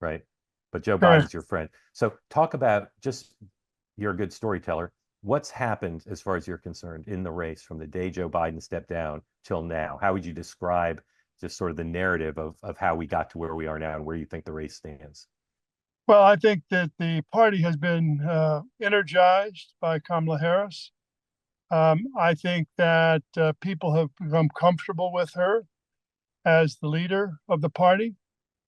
right? But Joe Sure. Biden's your friend. So talk about just you're a good storyteller. What's happened as far as you're concerned in the race from the day Joe Biden stepped down till now? How would you describe just sort of the narrative of how we got to where we are now and where you think the race stands? Well, I think that the party has been energized by Kamala Harris. I think that people have become comfortable with her as the leader of the party.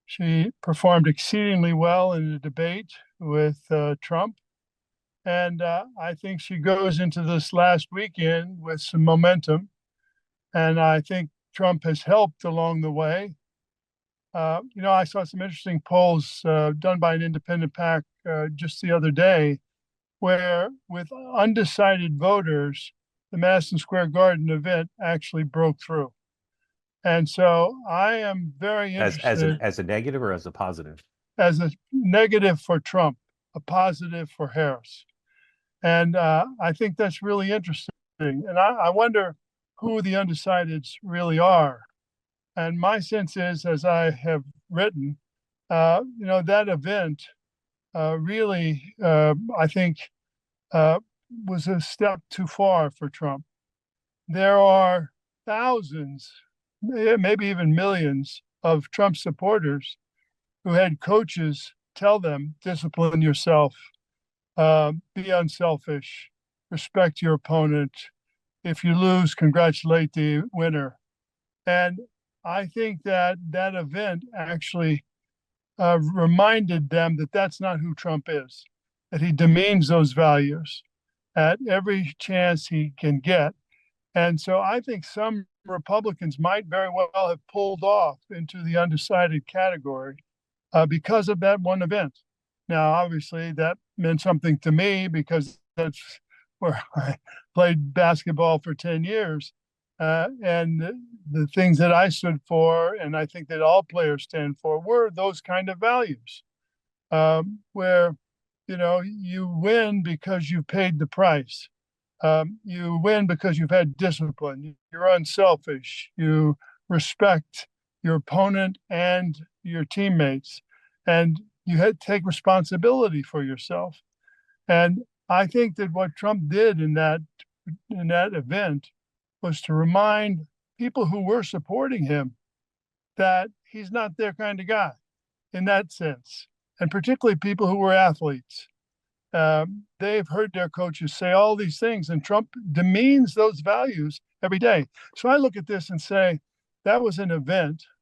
She performed exceedingly well in the debate with Trump. And I think she goes into this last weekend with some momentum. And I think Trump has helped along the way. I saw some interesting polls done by an independent PAC just the other day, where with undecided voters, the Madison Square Garden event actually broke through. And so I am very interested As a negative or as a positive? as a negative for Trump, a positive for Harris. And I think that's really interesting. And I wonder who the undecideds really are. And my sense is, as I have written, that event really, I think, uh, was a step too far for Trump. There are thousands, maybe even millions of Trump supporters who had coaches tell them, discipline yourself, be unselfish, respect your opponent. If you lose, congratulate the winner. And I think that that event actually reminded them that that's not who Trump is, that he demeans those values at every chance he can get. And so I think some Republicans might very well have pulled off into the undecided category because of that one event. Now, obviously, that meant something to me because that's where I played basketball for 10 years. And the things that I stood for, and I think that all players stand for, were those kind of values where, you win because you paid the price. You win because you've had discipline. You're unselfish. You respect your opponent and your teammates, and you had to take responsibility for yourself. And I think that what Trump did in that event was to remind people who were supporting him that he's not their kind of guy in that sense, and particularly people who were athletes. They've heard their coaches say all these things, and Trump demeans those values every day. So I look at this and say that was an event